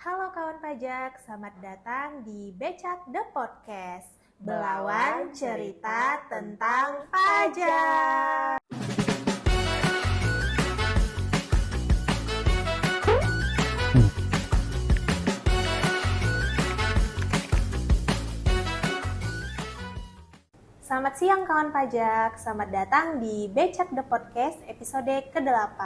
Halo kawan pajak, selamat datang di Becak The Podcast, Belawan cerita tentang pajak. Selamat siang kawan pajak, selamat datang di Becak The Podcast episode ke-8.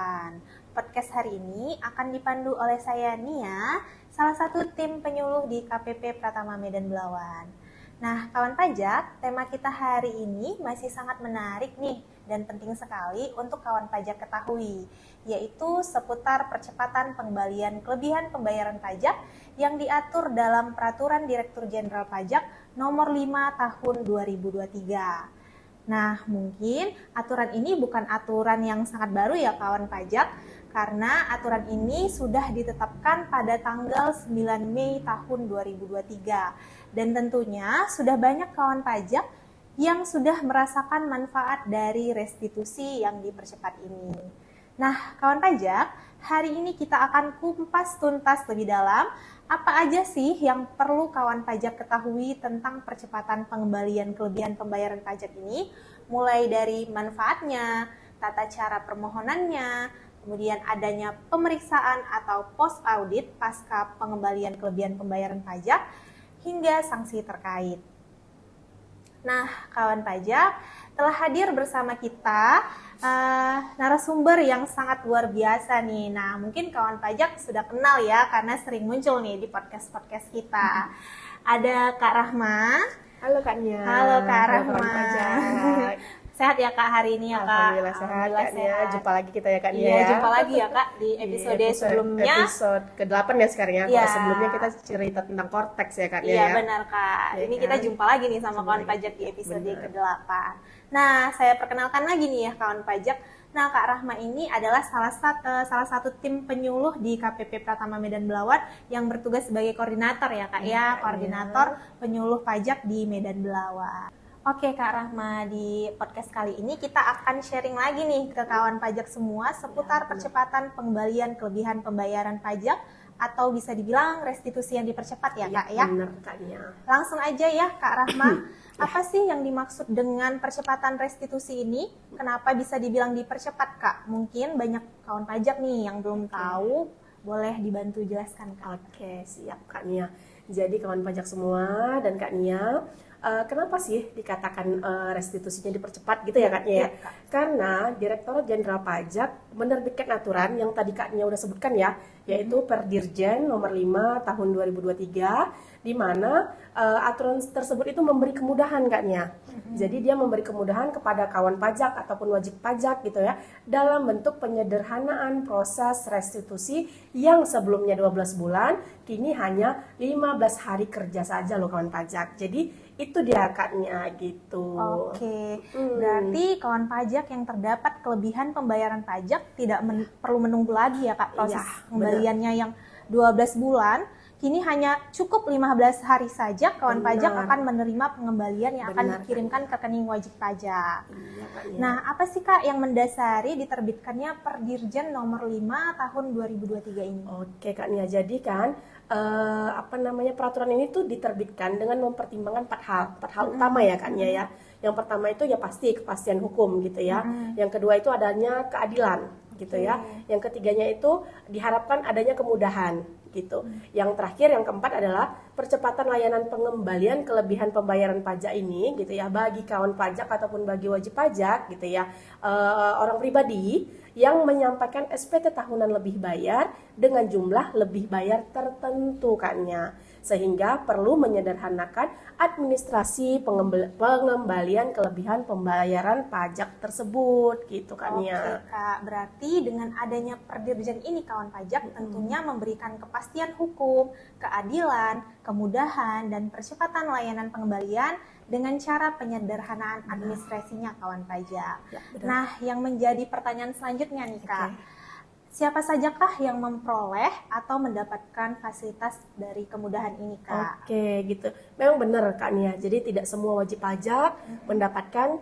Podcast hari ini akan dipandu oleh saya Nia, salah satu tim penyuluh di KPP Pratama Medan Belawan. Nah, kawan pajak, tema kita hari ini masih sangat menarik nih dan penting sekali untuk kawan pajak ketahui, yaitu seputar percepatan pengembalian kelebihan pembayaran pajak yang diatur dalam Peraturan Direktur Jenderal Pajak Nomor 5 Tahun 2023. Nah, mungkin aturan ini bukan aturan yang sangat baru ya kawan pajak, karena aturan ini sudah ditetapkan pada tanggal 9 Mei tahun 2023. Dan tentunya sudah banyak kawan pajak yang sudah merasakan manfaat dari restitusi yang dipercepat ini. Nah, kawan pajak, hari ini kita akan kupas tuntas lebih dalam apa aja sih yang perlu kawan pajak ketahui tentang percepatan pengembalian kelebihan pembayaran pajak ini, mulai dari manfaatnya, tata cara permohonannya, kemudian adanya pemeriksaan atau post audit pasca pengembalian kelebihan pembayaran pajak, hingga sanksi terkait. Nah, kawan pajak, telah hadir bersama kita narasumber yang sangat luar biasa nih. Nah, mungkin kawan pajak sudah kenal ya karena sering muncul nih di podcast-podcast kita. Ada Kak Rahma. Halo Kak Nia. Halo Kak Rahma. Kawan pajak. Sehat ya Kak hari ini ya Kak? Alhamdulillah sehat Kak Nia. Jumpa lagi kita ya Kak Nia. Iya, jumpa lagi ya Kak di episode sebelumnya. Episode ke-8 ya sekarang ya. Iya. Kalau sebelumnya kita cerita tentang Cortex ya Kak Nia. Iya ya. benar Kak. Ya, Ini kan? kita jumpa lagi nih sama kawan pajak di episode ke-8. Nah, saya perkenalkan lagi nih ya kawan pajak. Nah, Kak Rahma ini adalah salah satu tim penyuluh di KPP Pratama Medan Belawan yang bertugas sebagai koordinator ya Kak ya, koordinator penyuluh pajak di Medan Belawan. Oke Kak Rahma, di podcast kali ini kita akan sharing lagi nih ke kawan pajak semua seputar percepatan pengembalian kelebihan pembayaran pajak atau bisa dibilang restitusi yang dipercepat ya Kak ya. Benar Kak Nia. Langsung aja ya Kak Rahma, apa sih yang dimaksud dengan percepatan restitusi ini? Kenapa bisa dibilang dipercepat Kak? Mungkin banyak kawan pajak nih yang belum tahu, boleh dibantu jelaskan Kak. Oke, siap Kak Nia. Jadi kawan pajak semua dan Kak Nia, kenapa sih dikatakan restitusinya dipercepat gitu ya Kak Nia? Ya, Kak. Karena Direktorat Jenderal Pajak menerbitkan aturan yang tadi Kak Nia udah sebutkan ya, yaitu Perdirjen Nomor 5 Tahun 2023, di mana aturan tersebut itu memberi kemudahan Kak Nia. Jadi dia memberi kemudahan kepada kawan pajak ataupun wajib pajak gitu ya, dalam bentuk penyederhanaan proses restitusi yang sebelumnya 12 bulan, kini hanya 15 hari kerja saja loh kawan pajak. Jadi itu dia Kak Nia gitu. Oke, berarti kawan pajak yang terdapat kelebihan pembayaran pajak tidak perlu menunggu lagi ya Kak proses pengembaliannya yang 12 bulan. Kini hanya cukup 15 hari saja kawan pajak akan menerima pengembalian yang akan dikirimkan ke rekening wajib pajak. Iya, Kak Nia. Nah, apa sih Kak yang mendasari diterbitkannya Perdirjen Nomor 5 Tahun 2023 ini? Oke Kak Nia, jadi kan peraturan ini tuh diterbitkan dengan mempertimbangkan empat hal utama ya Kak Nia ya. Yang pertama itu ya pasti kepastian hukum gitu ya. Yang kedua itu adanya keadilan gitu ya. Yang ketiganya itu diharapkan adanya kemudahan gitu. Yang terakhir yang keempat adalah percepatan layanan pengembalian kelebihan pembayaran pajak ini gitu ya bagi kawan pajak ataupun bagi wajib pajak gitu ya, orang pribadi yang menyampaikan SPT tahunan lebih bayar dengan jumlah lebih bayar tertentu Kak Nia, sehingga perlu menyederhanakan administrasi pengembalian kelebihan pembayaran pajak tersebut gitu Kak Nia. Oke Kak, berarti dengan adanya Perdirjen ini kawan pajak tentunya memberikan kepastian hukum, keadilan, kemudahan, dan percepatan layanan pengembalian dengan cara penyederhanaan administrasinya kawan pajak. Ya, nah, yang menjadi pertanyaan selanjutnya nih Kak, siapa sajakah yang memperoleh atau mendapatkan fasilitas dari kemudahan ini Kak? Oke gitu, memang benar Kak Nia. Jadi tidak semua wajib pajak mendapatkan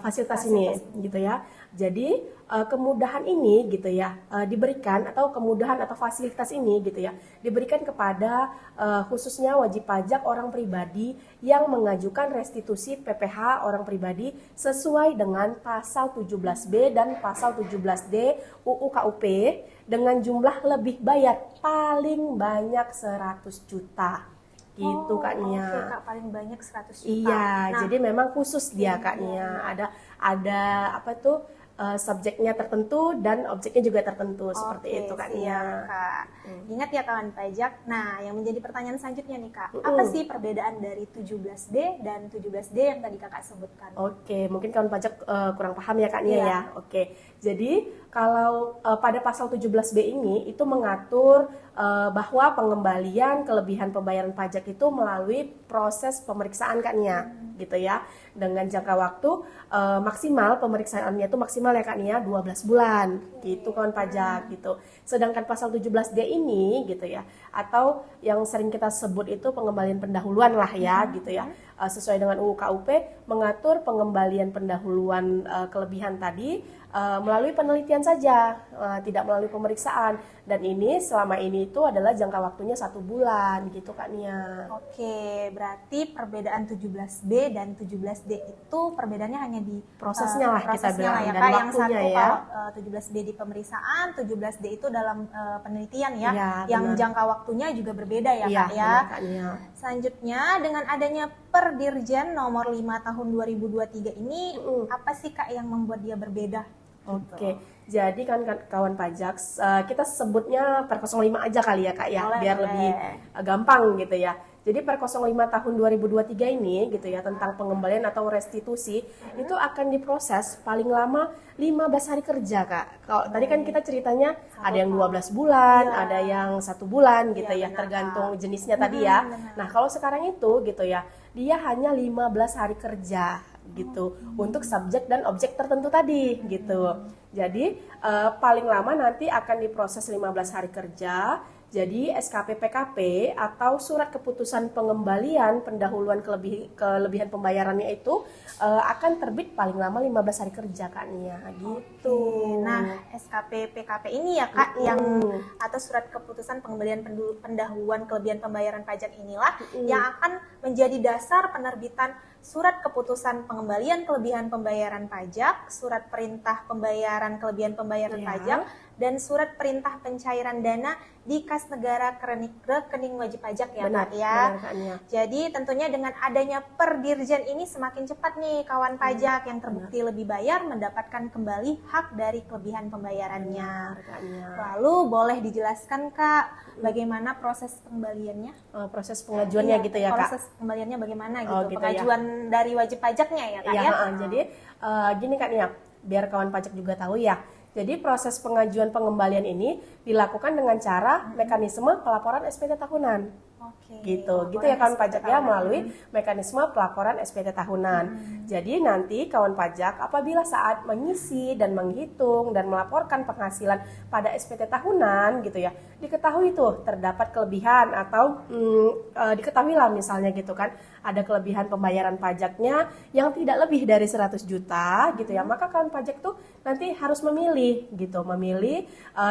fasilitas ini gitu ya. Jadi kemudahan ini gitu ya diberikan, atau kemudahan atau fasilitas ini gitu ya diberikan kepada khususnya wajib pajak orang pribadi yang mengajukan restitusi PPh orang pribadi sesuai dengan pasal 17B dan pasal 17D UU KUP dengan jumlah lebih bayar paling banyak 100 juta. Gitu Kak Nia. Oke Kak, paling banyak 100 juta. Iya, jadi memang khusus dia Kak Nia. Ada apa tuh subjeknya tertentu dan objeknya juga tertentu seperti itu Kak Nia. Kak. Ingat ya kawan pajak. Nah, yang menjadi pertanyaan selanjutnya nih Kak, apa sih perbedaan dari 17D dan 17D yang tadi Kakak sebutkan? Oke, mungkin kawan pajak kurang paham ya Kak Nia ya. Oke, jadi kalau pada pasal 17B ini itu mengatur bahwa pengembalian kelebihan pembayaran pajak itu melalui proses pemeriksaan Kak Nia, gitu ya. Dengan jangka waktu maksimal, pemeriksaannya itu maksimal ya Kak Nia 12 bulan, gitu kawan pajak gitu. Sedangkan pasal 17D ini gitu ya, atau yang sering kita sebut itu pengembalian pendahuluan lah ya gitu ya. Sesuai dengan UU KUP mengatur pengembalian pendahuluan kelebihan tadi melalui penelitian saja, tidak melalui pemeriksaan, dan ini selama ini itu adalah jangka waktunya 1 bulan gitu Kak Nia. Oke, berarti perbedaan 17B dan 17D itu perbedaannya hanya di prosesnya lah kita bilang, ya, dan Kak. waktunya Yang satu ya. kalau 17B di pemeriksaan, 17D itu dalam penelitian ya, yang benar. jangka waktunya juga berbeda ya Kak ya. Benar, Kak Nia. Selanjutnya dengan adanya Perdirjen nomor 5 tahun 2023 ini apa sih Kak yang membuat dia berbeda? Oke, jadi kan kawan pajak kita sebutnya Per 05 aja kali ya Kak ya, biar lebih gampang gitu ya. Jadi Per 05 tahun 2023 ini gitu ya tentang pengembalian atau restitusi itu akan diproses paling lama 15 hari kerja Kak. Kalau tadi kan kita ceritanya ada yang 12 bulan, ada yang 1 bulan gitu ya, tergantung jenisnya tadi ya. Nah, kalau sekarang itu gitu ya, dia hanya 15 hari kerja gitu untuk subjek dan objek tertentu tadi gitu. Jadi paling lama nanti akan diproses 15 hari kerja. Jadi SKP PKP atau surat keputusan pengembalian pendahuluan kelebihan pembayarannya itu akan terbit paling lama 15 hari kerja Kak Nia gitu. Nah, SKP PKP ini ya Kak yang atau surat keputusan pengembalian pendahuluan kelebihan pembayaran pajak inilah yang akan menjadi dasar penerbitan surat keputusan pengembalian kelebihan pembayaran pajak, surat perintah pembayaran kelebihan pembayaran pajak, dan surat perintah pencairan dana di kas negara rekening wajib pajak ya Kak ya. Jadi tentunya dengan adanya Perdirjen ini semakin cepat nih kawan pajak yang terbukti lebih bayar mendapatkan kembali hak dari kelebihan pembayarannya. Lalu boleh dijelaskan Kak bagaimana proses pengembaliannya? Proses pengajuannya gitu ya Kak. Proses pengembaliannya bagaimana gitu? Pengajuan dari wajib pajaknya ya Kak ya? Jadi gini Kak Nia, biar kawan pajak juga tahu ya. Jadi proses pengajuan pengembalian ini dilakukan dengan cara mekanisme pelaporan SPT tahunan. Gitu ya kawan pajak ya, melalui mekanisme pelaporan SPT tahunan. Jadi nanti kawan pajak apabila saat mengisi dan menghitung dan melaporkan penghasilan pada SPT tahunan gitu ya, diketahui tuh terdapat kelebihan atau diketahui lah misalnya gitu kan, ada kelebihan pembayaran pajaknya yang tidak lebih dari 100 juta gitu ya, maka kawan pajak tuh nanti harus memilih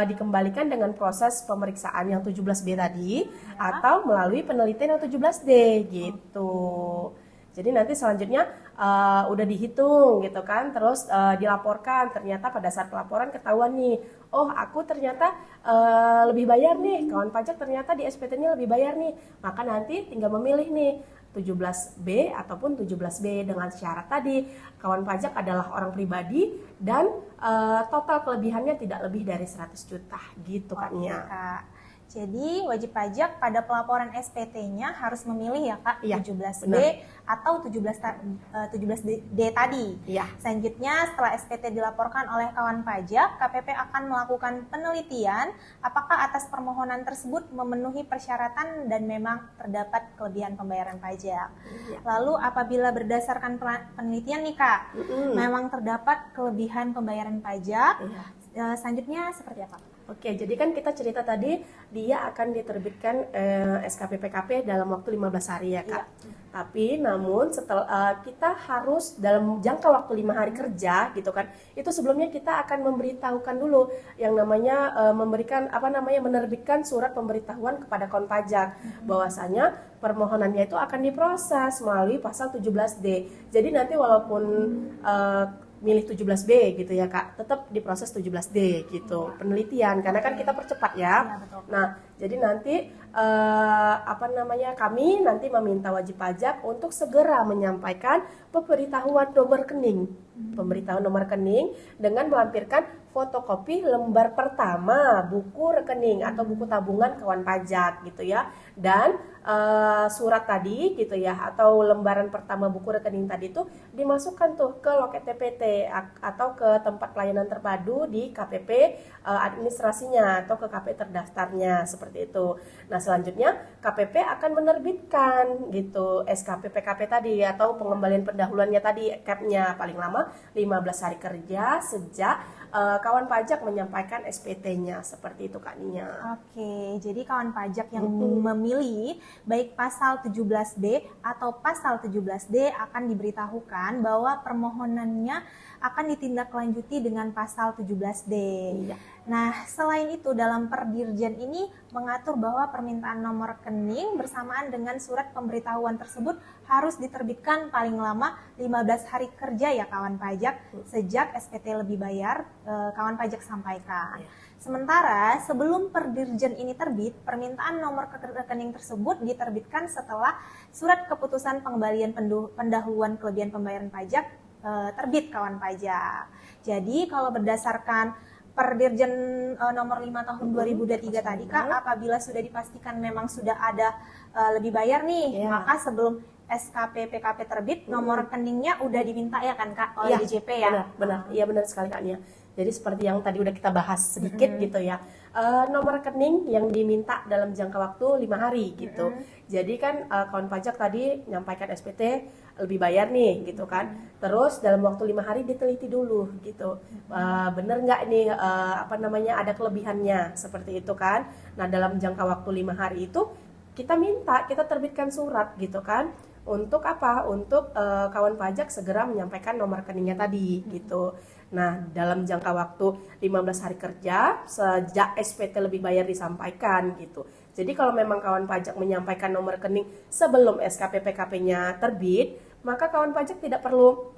dikembalikan dengan proses pemeriksaan yang 17B tadi atau melalui penelitian yang 17D gitu. Jadi nanti selanjutnya udah dihitung gitu kan, terus dilaporkan, ternyata pada saat pelaporan ketahuan nih, oh aku ternyata lebih bayar nih, kawan pajak ternyata di SPT-nya lebih bayar nih, maka nanti tinggal memilih nih 17B ataupun 17B dengan syarat tadi kawan pajak adalah orang pribadi dan total kelebihannya tidak lebih dari 100 juta gitu Kak Nia. Jadi wajib pajak pada pelaporan SPT-nya harus memilih ya Kak 17B atau 17D tadi. Selanjutnya setelah SPT dilaporkan oleh kawan pajak, KPP akan melakukan penelitian apakah atas permohonan tersebut memenuhi persyaratan dan memang terdapat kelebihan pembayaran pajak. Lalu apabila berdasarkan penelitian nih Kak, memang terdapat kelebihan pembayaran pajak, selanjutnya seperti apa? Oke, jadi kan kita cerita tadi dia akan diterbitkan SKP PKP dalam waktu 15 hari ya Kak. Iya. Tapi namun setelah kita harus dalam jangka waktu 5 hari kerja gitu kan. Itu sebelumnya kita akan memberitahukan dulu yang namanya menerbitkan surat pemberitahuan kepada kawan pajak bahwasanya permohonannya itu akan diproses melalui pasal 17D. Jadi nanti walaupun milih 17B gitu ya Kak, tetap diproses 17D gitu, penelitian, karena kan kita percepat ya. Iya, betul. Nah, jadi nanti kami nanti meminta wajib pajak untuk segera menyampaikan pemberitahuan nomor rekening. Pemberitahuan nomor rekening dengan melampirkan fotokopi lembar pertama buku rekening atau buku tabungan kawan pajak gitu ya. Dan surat tadi gitu ya, atau lembaran pertama buku rekening tadi itu dimasukkan tuh ke loket TPT atau ke tempat pelayanan terpadu di KPP administrasinya atau ke KPP terdaftarnya seperti itu. Nah, selanjutnya KPP akan menerbitkan gitu SKP PKP tadi atau pengembalian pendahuluannya tadi, CAP-nya paling lama 15 hari kerja sejak kawan pajak menyampaikan SPT-nya, seperti itu Kak Nia. Oke, jadi kawan pajak yang memilih baik pasal 17B atau pasal 17D akan diberitahukan bahwa permohonannya akan ditindaklanjuti dengan pasal 17D. Iya. Nah, selain itu dalam Perdirjen ini mengatur bahwa permintaan nomor rekening bersamaan dengan surat pemberitahuan tersebut harus diterbitkan paling lama 15 hari kerja ya kawan pajak sejak SPT lebih bayar kawan pajak sampaikan. Sementara sebelum Perdirjen ini terbit, permintaan nomor rekening tersebut diterbitkan setelah surat keputusan pengembalian pendahuluan kelebihan pembayaran pajak terbit kawan pajak. Jadi kalau berdasarkan Perdirjen nomor 5 tahun 2023 tadi Kak, apabila sudah dipastikan memang sudah ada lebih bayar nih, maka sebelum SKP PKP terbit, nomor rekeningnya udah diminta ya kan Kak oleh DJP ya? Benar, iya benar sekali Kak Nia. Jadi seperti yang tadi udah kita bahas sedikit gitu ya, nomor rekening yang diminta dalam jangka waktu 5 hari gitu. Jadi kan kawan pajak tadi nyampaikan SPT lebih bayar nih gitu kan. Terus dalam waktu 5 hari diteliti dulu gitu. Bener nggak nih ada kelebihannya seperti itu kan. Nah, dalam jangka waktu 5 hari itu kita terbitkan surat gitu kan. Untuk apa? Untuk kawan pajak segera menyampaikan nomor rekeningnya tadi gitu. Nah, dalam jangka waktu 15 hari kerja sejak SPT lebih bayar disampaikan gitu. Jadi kalau memang kawan pajak menyampaikan nomor rekening sebelum SKP PKP-nya terbit, maka kawan pajak tidak perlu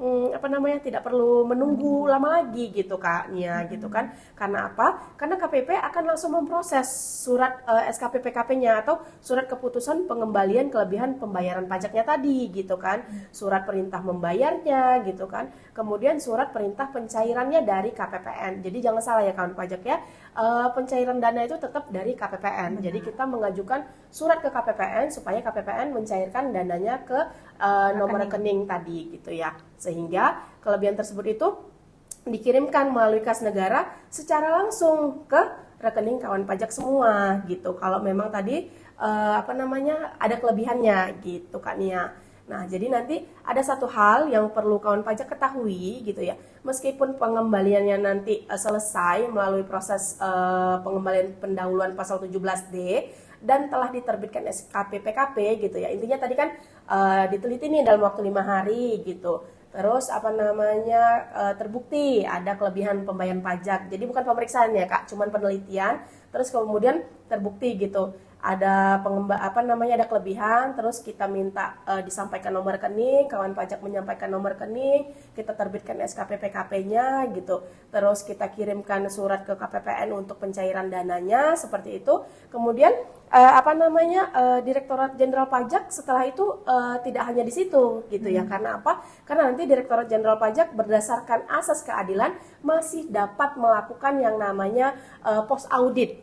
tidak perlu menunggu lama lagi gitu Kak Nia gitu kan. Karena apa? Karena KPP akan langsung memproses surat SKP PKP-nya atau surat keputusan pengembalian kelebihan pembayaran pajaknya tadi gitu kan. Surat perintah membayarnya gitu kan. Kemudian surat perintah pencairannya dari KPPN. Jadi jangan salah ya kawan pajak ya. Pencairan dana itu tetap dari KPPN. Jadi kita mengajukan surat ke KPPN supaya KPPN mencairkan dananya ke nomor rekening tadi gitu ya, sehingga kelebihan tersebut itu dikirimkan melalui kas negara secara langsung ke rekening kawan pajak semua gitu. Kalau memang tadi ada kelebihannya gitu Kak Nia. Nah, jadi nanti ada satu hal yang perlu kawan pajak ketahui gitu ya. Meskipun pengembaliannya nanti selesai melalui proses pengembalian pendahuluan pasal 17D dan telah diterbitkan SKP PKP gitu ya. Intinya tadi kan diteliti nih dalam waktu 5 hari gitu. Terus terbukti ada kelebihan pembayaran pajak. Jadi bukan pemeriksaan ya Kak, cuman penelitian. Terus kemudian terbukti gitu. Ada ada kelebihan, terus kita minta disampaikan nomor rekening, kawan pajak menyampaikan nomor rekening, kita terbitkan SKP PKP-nya gitu. Terus kita kirimkan surat ke KPPN untuk pencairan dananya seperti itu. Kemudian Direktorat Jenderal Pajak setelah itu tidak hanya di situ gitu ya. Karena apa? Karena nanti Direktorat Jenderal Pajak berdasarkan asas keadilan masih dapat melakukan yang namanya post audit.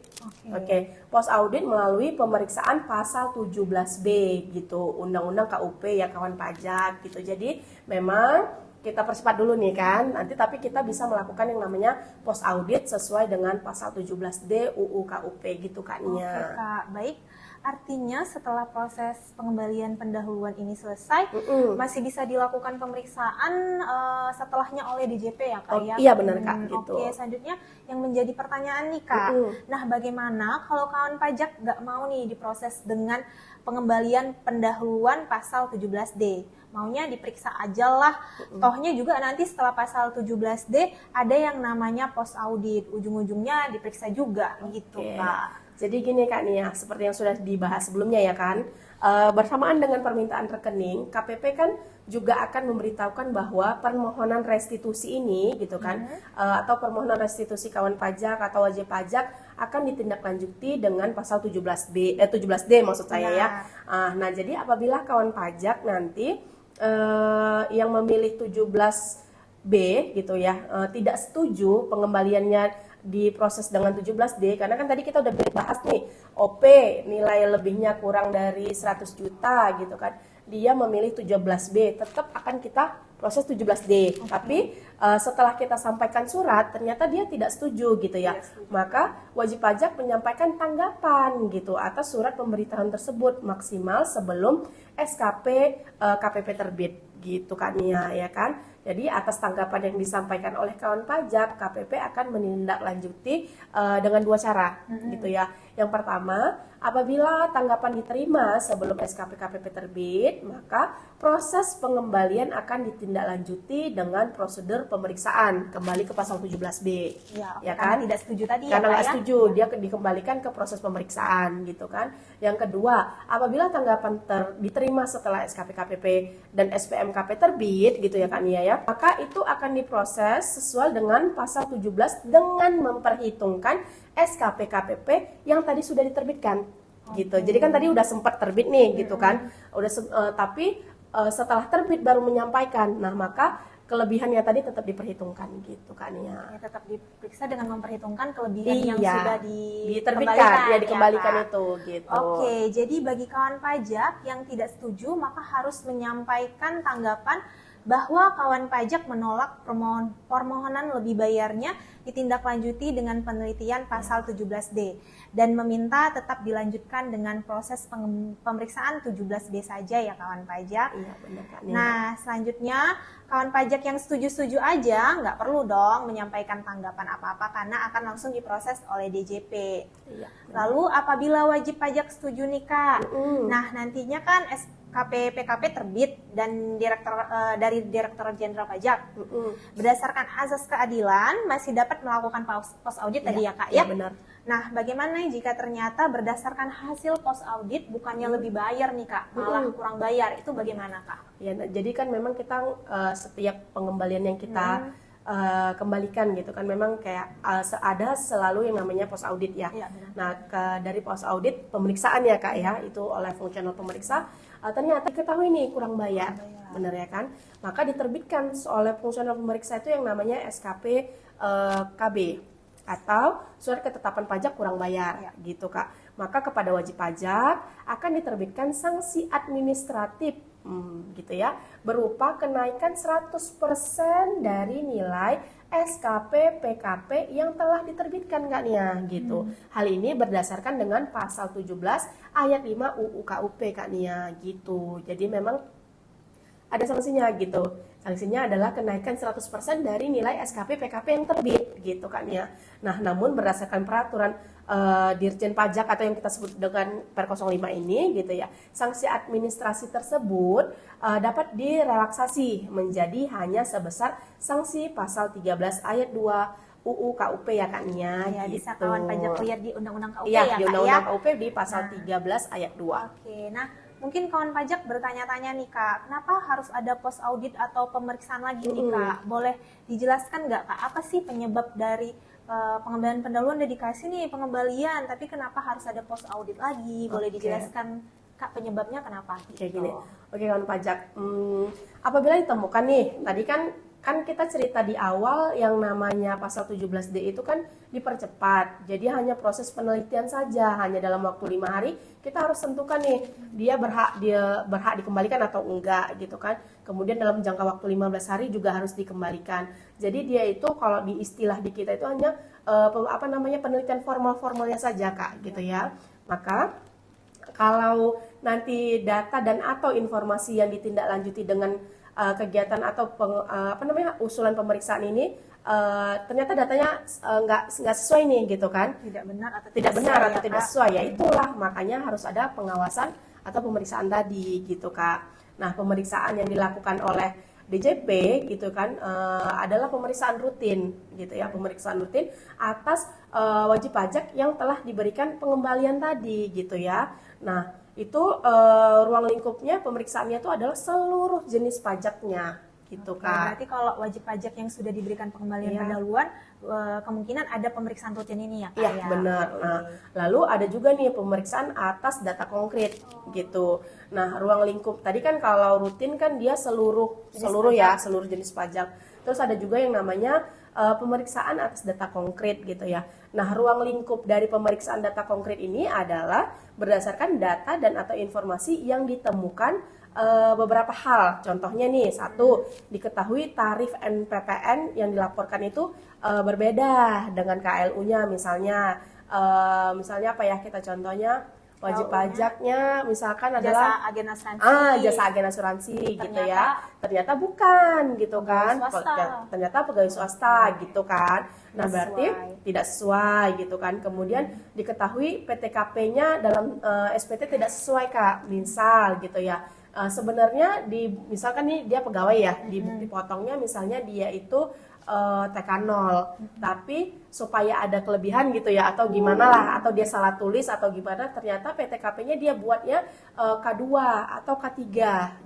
Oke. Post audit melalui pemeriksaan pasal 17B gitu, Undang-Undang KUP ya kawan pajak gitu. Jadi memang kita percepat dulu nih kan. Nanti tapi kita bisa melakukan yang namanya post audit sesuai dengan pasal 17D UU KUP gitu Kak Nia. Oke Kak, baik. Artinya setelah proses pengembalian pendahuluan ini selesai, masih bisa dilakukan pemeriksaan setelahnya oleh DJP ya Kak ya? Iya benar Kak, gitu. Oke, selanjutnya yang menjadi pertanyaan nih Kak. Nah, bagaimana kalau kawan pajak nggak mau nih diproses dengan pengembalian pendahuluan pasal 17D? Maunya diperiksa aja lah, tohnya juga nanti setelah pasal 17D ada yang namanya post audit, ujung-ujungnya diperiksa juga gitu Kak. Jadi gini Kak Nia, seperti yang sudah dibahas sebelumnya ya kan, bersamaan dengan permintaan rekening, KPP kan juga akan memberitahukan bahwa permohonan restitusi ini gitu kan, atau permohonan restitusi kawan pajak atau wajib pajak akan ditindaklanjuti dengan pasal 17D maksud saya ya. Nah jadi apabila kawan pajak nanti yang memilih 17B gitu ya, tidak setuju pengembaliannya diproses dengan 17D, karena kan tadi kita udah bahas nih OP nilai lebihnya kurang dari 100 juta gitu kan, dia memilih 17B, tetap akan kita proses 17D. Tapi setelah kita sampaikan surat ternyata dia tidak setuju gitu ya, maka wajib pajak menyampaikan tanggapan gitu atas surat pemberitahuan tersebut maksimal sebelum SKP KPP terbit gitu kan ya kan. Jadi atas tanggapan yang disampaikan oleh kawan pajak, KPP akan menindaklanjuti dengan dua cara gitu ya. Yang pertama, apabila tanggapan diterima sebelum SKP KPP terbit, maka proses pengembalian akan ditindaklanjuti dengan prosedur pemeriksaan kembali ke pasal 17B. Ya kan? Tidak setuju tadi karena ya, nggak setuju, dia dikembalikan ke proses pemeriksaan gitu kan. Yang kedua, apabila tanggapan diterima setelah SKP KPP dan SPMKP terbit gitu ya kan ya, maka itu akan diproses sesuai dengan pasal 17 dengan memperhitungkan SKP KPP yang tadi sudah diterbitkan gitu. Jadi kan tadi udah sempat terbit nih gitu kan. Tapi setelah terbit baru menyampaikan. Nah, maka kelebihannya tadi tetap diperhitungkan gitu kan ya. Tetap diperiksa dengan memperhitungkan kelebihan yang sudah diterbitkan, dikembalikan itu gitu. Oke, jadi bagi kawan pajak yang tidak setuju maka harus menyampaikan tanggapan bahwa kawan pajak menolak permohonan lebih bayarnya ditindaklanjuti dengan penelitian pasal 17D dan meminta tetap dilanjutkan dengan proses pemeriksaan 17D saja ya kawan pajak. Iya, benar, Kak. Nah, selanjutnya kawan pajak yang setuju-setuju aja nggak perlu dong menyampaikan tanggapan apa-apa karena akan langsung diproses oleh DJP. Iya, lalu apabila wajib pajak setuju nih Kak, nah nantinya kan SKP PKP terbit dan dari Direktorat Jenderal Pajak. Berdasarkan azas keadilan masih dapat melakukan post audit tadi ya Kak ya. Benar. Nah, bagaimana jika ternyata berdasarkan hasil post audit bukannya lebih bayar nih Kak, malah kurang bayar, itu bagaimana Kak? Ya, jadi kan memang kita setiap pengembalian yang kita kembalikan gitu kan memang kayak ada selalu yang namanya post audit ya. Nah, dari post audit pemeriksaan ya Kak ya, itu oleh fungsional pemeriksa ternyata diketahui nih kurang bayar. Bener ya kan? Maka diterbitkan oleh fungsional pemeriksa itu yang namanya SKP KB atau surat ketetapan pajak kurang bayar gitu Kak. Maka kepada wajib pajak akan diterbitkan sanksi administratif gitu ya, berupa kenaikan 100% dari nilai SKP PKP yang telah diterbitkan Kak Nia gitu. Hal ini berdasarkan dengan pasal 17 ayat 5 UU KUP Kak Nia gitu. Jadi memang ada sanksinya gitu. Sanksinya adalah kenaikan 100% dari nilai SKP PKP yang terbit gitu kan ya. Nah, namun berdasarkan peraturan Dirjen Pajak atau yang kita sebut dengan Per 05 ini gitu ya, sanksi administrasi tersebut dapat direlaksasi menjadi hanya sebesar sanksi pasal 13 ayat 2 UU KUP ya Kak Nia. Ya, gitu. bisa kawan pajak lihat di Undang-Undang KUP ya Kak di Undang-Undang ya. KUP di pasal 13 ayat 2. Oke, nah mungkin kawan pajak bertanya-tanya nih Kak, kenapa harus ada post audit atau pemeriksaan lagi nih Kak? Boleh dijelaskan nggak Kak, apa sih penyebab dari pengembalian pendahuluan udah dikasih nih pengembalian, tapi kenapa harus ada post audit lagi? Boleh dijelaskan Kak penyebabnya kenapa? Kayak gini. Oke kawan pajak, apabila ditemukan nih, tadi kan kan kita cerita di awal yang namanya pasal 17D itu kan dipercepat. Jadi hanya proses penelitian saja, hanya dalam waktu 5 hari kita harus tentukan nih dia berhak dikembalikan atau enggak gitu kan. Kemudian dalam jangka waktu 15 hari juga harus dikembalikan. Jadi dia itu kalau di istilah di kita itu hanya penelitian formalnya saja Kak gitu ya. Maka kalau nanti data dan atau informasi yang ditindaklanjuti dengan kegiatan atau usulan pemeriksaan ini ternyata datanya nggak sesuai nih gitu kan, tidak benar atau tidak sesuai, ya itulah makanya harus ada pengawasan atau pemeriksaan tadi gitu Kak. Nah, pemeriksaan yang dilakukan oleh DJP gitu kan adalah pemeriksaan rutin gitu ya, pemeriksaan rutin atas wajib pajak yang telah diberikan pengembalian tadi gitu ya. Nah, itu ruang lingkupnya pemeriksaannya itu adalah seluruh jenis pajaknya gitu Kak. Berarti kalau wajib pajak yang sudah diberikan pengembalian pendahuluan kemungkinan ada pemeriksaan rutin ini ya Kak? Iya, benar. Nah, lalu ada juga nih pemeriksaan atas data konkret gitu. Nah, ruang lingkup tadi kan kalau rutin kan dia seluruh jenis pajak. Terus ada juga yang namanya pemeriksaan atas data konkret gitu ya. Nah, ruang lingkup dari pemeriksaan data konkret ini adalah berdasarkan data dan atau informasi yang ditemukan beberapa hal. Contohnya nih, satu, diketahui tarif NPPN yang dilaporkan itu berbeda dengan KLU-nya misalnya. Misalnya apa ya, kita contohnya wajib pajaknya misalkan adalah jasa agen asuransi gitu ya. Ternyata bukan gitu kan. Ternyata pegawai swasta gitu kan. Nah, berarti tidak sesuai gitu kan. Kemudian diketahui PTKP-nya dalam SPT tidak sesuai Kak. Misal gitu ya. Sebenarnya misalkan nih dia pegawai ya, di bukti potongnya misalnya dia itu TK 0, tapi supaya ada kelebihan gitu ya atau gimana lah, atau dia salah tulis atau gimana, ternyata PTKP-nya dia buatnya K2 atau K3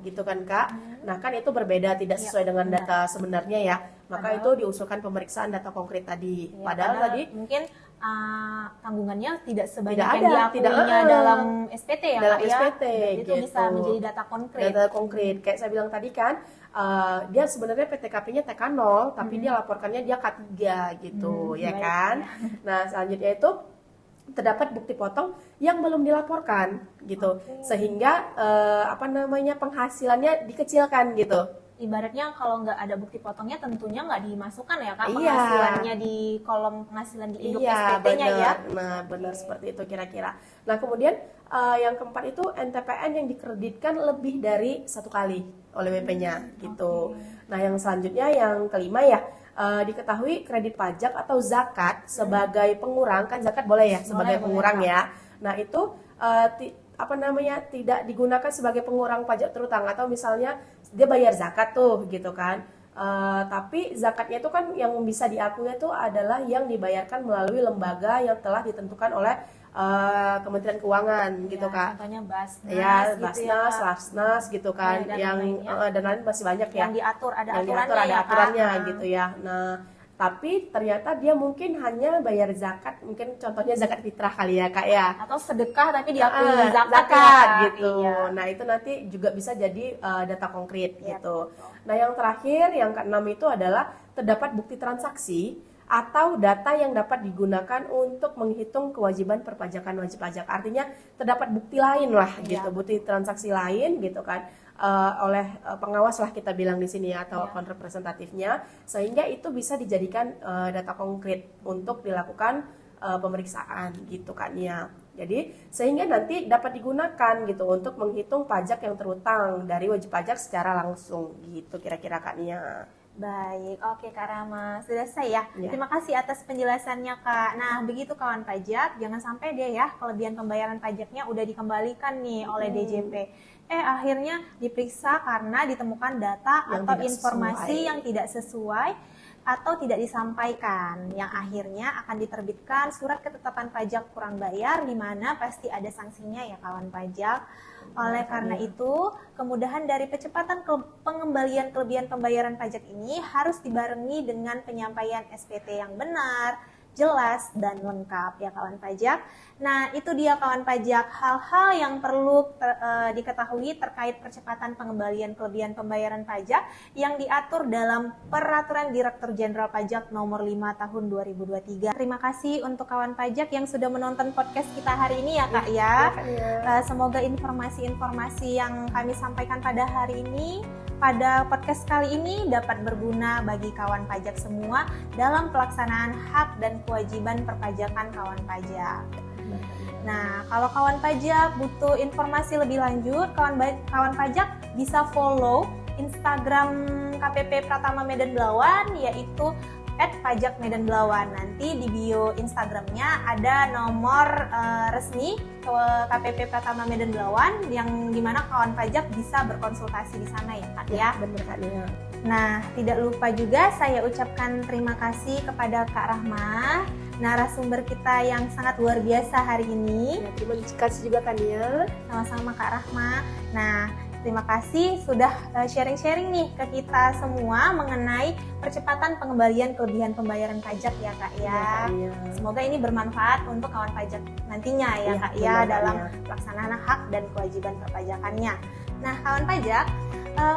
gitu kan Kak. Nah, kan itu berbeda, tidak sesuai dengan data sebenarnya ya. Maka itu diusulkan pemeriksaan data konkret tadi. Padahal tadi mungkin tanggungannya tidak sebanyak yang diakuinya dalam SPT ya, dalam SPT itu gitu. bisa menjadi data konkret. Data konkret, kayak saya bilang tadi kan, dia sebenarnya PTKP-nya TK 0, tapi dia laporkannya dia K3 gitu, ya kan? Nah, selanjutnya itu terdapat bukti potong yang belum dilaporkan gitu, sehingga penghasilannya dikecilkan gitu. Ibaratnya kalau nggak ada bukti potongnya tentunya nggak dimasukkan ya Kak penghasilannya di kolom penghasilan di induk SPT-nya ya. Nah, benar seperti itu kira-kira. Nah, kemudian yang keempat itu NTPN yang dikreditkan lebih dari 1 kali oleh WP-nya gitu. Nah, yang selanjutnya yang kelima ya, diketahui kredit pajak atau zakat sebagai pengurang, kan zakat boleh ya sebagai pengurang ya. Nah, itu tidak digunakan sebagai pengurang pajak terutang, atau misalnya dia bayar zakat tuh gitu kan, tapi zakatnya itu kan yang bisa diakui itu adalah yang dibayarkan melalui lembaga yang telah ditentukan oleh Kementerian Keuangan gitu Kak. Contohnya Basnas, ya, Basnas, Lasnas gitu kan, dan lain masih banyak ya. Yang diatur ada aturannya gitu ya. Nah, tapi ternyata dia mungkin hanya bayar zakat, mungkin contohnya zakat fitrah kali ya Kak ya, atau sedekah tapi diakui zakat ya, gitu. Nah, itu nanti juga bisa jadi data konkret gitu. Nah, yang terakhir yang keenam itu adalah terdapat bukti transaksi atau data yang dapat digunakan untuk menghitung kewajiban perpajakan wajib pajak. Artinya terdapat bukti lain lah gitu, bukti transaksi lain gitu kan, oleh pengawas lah kita bilang di sini ya, atau akun representatifnya, sehingga itu bisa dijadikan data konkret untuk dilakukan pemeriksaan gitu kan ya. Jadi sehingga nanti dapat digunakan gitu untuk menghitung pajak yang terutang dari wajib pajak secara langsung gitu kira-kira Kak Nia. Baik, oke Kak Rama, sudah selesai ya. Terima kasih atas penjelasannya Kak. Nah, begitu kawan pajak, jangan sampai deh ya kelebihan pembayaran pajaknya udah dikembalikan nih oleh DJP. Akhirnya diperiksa karena ditemukan data yang atau informasi yang tidak sesuai atau tidak disampaikan, yang akhirnya akan diterbitkan surat ketetapan pajak kurang bayar, di mana pasti ada sanksinya ya kawan pajak. Oleh karena itu, kemudahan dari percepatan pengembalian kelebihan pembayaran pajak ini harus dibarengi dengan penyampaian SPT yang benar, jelas dan lengkap ya kawan pajak. Nah, itu dia kawan pajak hal-hal yang perlu diketahui terkait percepatan pengembalian kelebihan pembayaran pajak yang diatur dalam Peraturan Direktur Jenderal Pajak Nomor 5 Tahun 2023. Terima kasih untuk kawan pajak yang sudah menonton podcast kita hari ini ya Kak ya. Semoga informasi-informasi yang kami sampaikan pada hari ini, pada podcast kali ini dapat berguna bagi kawan pajak semua dalam pelaksanaan hak dan kewajiban perpajakan kawan pajak. Nah, kalau kawan pajak butuh informasi lebih lanjut, kawan pajak bisa follow Instagram KPP Pratama Medan Belawan, yaitu @pajakmedanbelawan. Nanti di bio Instagramnya ada nomor resmi KPP Pratama Medan Belawan, yang dimana kawan pajak bisa berkonsultasi di sana ya Kak ya. Benar Kak Nia. Nah, tidak lupa juga saya ucapkan terima kasih kepada Kak Rahma, narasumber kita yang sangat luar biasa hari ini. Ya, terima kasih juga Kak Nia. Sama-sama Kak Rahma. Nah, terima kasih sudah sharing-sharing nih ke kita semua mengenai percepatan pengembalian kelebihan pembayaran pajak ya Kak ya. Ya. Semoga ini bermanfaat untuk kawan pajak nantinya ya Kak ya dalam pelaksanaan hak dan kewajiban perpajakannya. Nah, kawan pajak,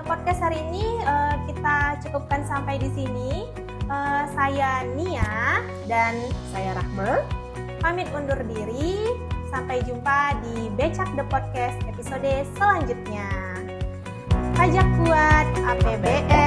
podcast hari ini kita cukupkan sampai di sini. Saya Nia dan Saya Rahma pamit undur diri. Sampai jumpa di Becak The Podcast episode selanjutnya. Pajak kuat APBN